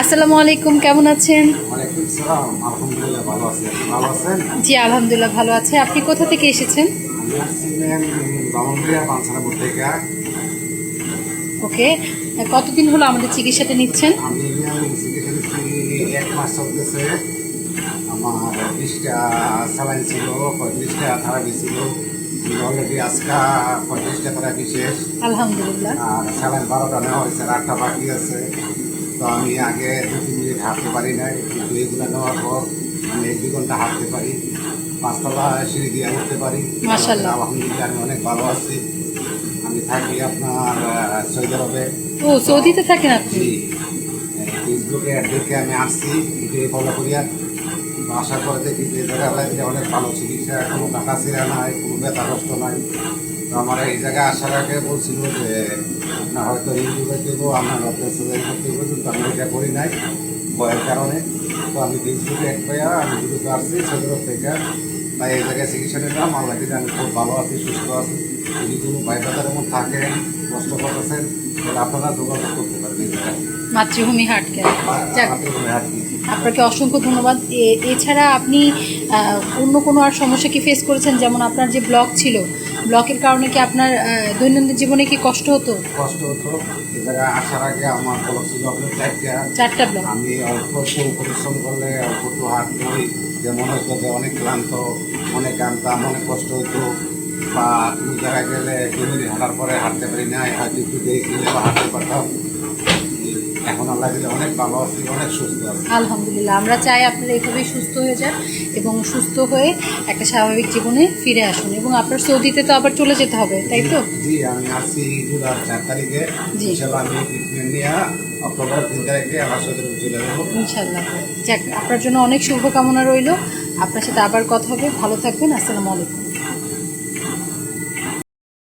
আসসালামু আলাইকুম, কেমন আছেন? ওয়ালাইকুম সালাম। আলহামদুলিল্লাহ ভালো আছি। আপনি ভালো আছেন? জি আলহামদুলিল্লাহ ভালো আছে। আপনি কোথা থেকে এসেছেন? আমি আসছি ম্যাম ব্রাহ্মণবাড়িয়া বাঞ্ছারাপুর থেকে। ওকে, কতদিন হলো আমাদের চিকিৎসাটা নিচ্ছেন? আমি ম্যাম চিকিৎসা নিচ্ছি 1 মাস চলতেছে। আমার 20টা স্যালাইন ছিল, 35টা থেরাপি ছিল। অলরেডি আজকা 35টা থেরাপি শেষ। আলহামদুলিল্লাহ। আর স্যালাইন 12টা নেওয়া হয়েছে, 8টা বাকি আছে। তো আমি আগে 2-3 মিনিট হাঁটতে পারি নাই, কিন্তু এগুলো নেওয়ার পর আমি 1-2 ঘন্টা হাঁটতে পারি, 5তলা সিঁড়ি দিয়ে উঠতে পারি। মাশাআল্লাহ। আলহামদুলিল্লাহ আমি অনেক ভালো আছি। আমি থাকি আপনার সৌদি আরবে। ও, সৌদিতে থাকেন আপনি? জি, ফেসবুকে অ্যাড দেখে আমি আসছি, এটাই ফলো করি। আর তো আশা করে দেখি যে জায়গায় দিলে অনেক ভালো চিকিৎসা, কোনো টাকা ছিঁড়া নাই, কোনো ব্যথা কষ্ট নাই। তো আমার এই জায়গায় আসার আগে বলছিল যে আপনার হয়তো ইউটিউবে দেবো, আপনার হয়তো সার্জারি করতে হবে, কিন্তু আমি এটা করি নাই ভয়ের কারণে। তো আমি ফেসবুকে এক পাইয়া আমি গ্রুপে আসছি সৌদি আরব থেকে। তাই এই জায়গায় চিকিৎসা নিলাম। আল্লাহ দিলে আমি খুব ভালো আছি, সুস্থ আছি। যদি কোনো ভাই ব্রাদার এমন থাকেন, কষ্ট করতেছেন, তাহলে আপনারা যোগাযোগ করতে পারেন এই জায়গায়। মাতৃভূমি হার্ট কেয়ার। যাক, আর কি আপনাকে অসংখ্য ধন্যবাদ। এছাড়া আপনি অন্য কোনো আর সমস্যা কি ফেস করেছেন? যেমন আপনার যে ব্লক ছিল, ব্লকের কারণে কি আপনার দৈনন্দিন জীবনে কি কষ্ট হতো? কষ্ট হতো। এই জায়গায় আসার আগে আমার বলা ছিল আপনার 4টা। 4টা ব্লক। আমি অল্প একটু পরিশ্রম করলে, অল্প একটু হাঁটলেই যে মনে হতো যে অনেক ক্লান্ত, অনেক কান্তাম, অনেক কষ্ট হতো। বা কোনো জায়গায় গেলে 2 মিনিট হাঁটার পরে হাঁটতে পারি না, হয়তো একটু দেরি গেলে বা হাঁটতে পারতাম। এখন আল্লাহ দিলে অনেক ভালো আছি, অনেক সুস্থ আছি। আলহামদুলিল্লাহ, আমরা চাই আপনারা এইভাবেই সুস্থ হয়ে যান এবং সুস্থ হয়ে একটা স্বাভাবিক জীবনে ফিরে আসুন। এবং আপনার সৌদিতে তো আবার চলে যেতে হবে, তাই তো? জি, আমি আসছি জুলাই 4 তারিখে। জি। ইনশাল্লাহ আমি ট্রিটমেন্ট নিয়ে অক্টোবর 3 তারিখে আমার সাথে চলে যাবো। ইনশাল্লাহ। যাক, আপনার জন্য অনেক শুভকামনা রইল। আপনার সাথে আবার কথা হবে। ভালো থাকবেন। আসসালামু আলাইকুম।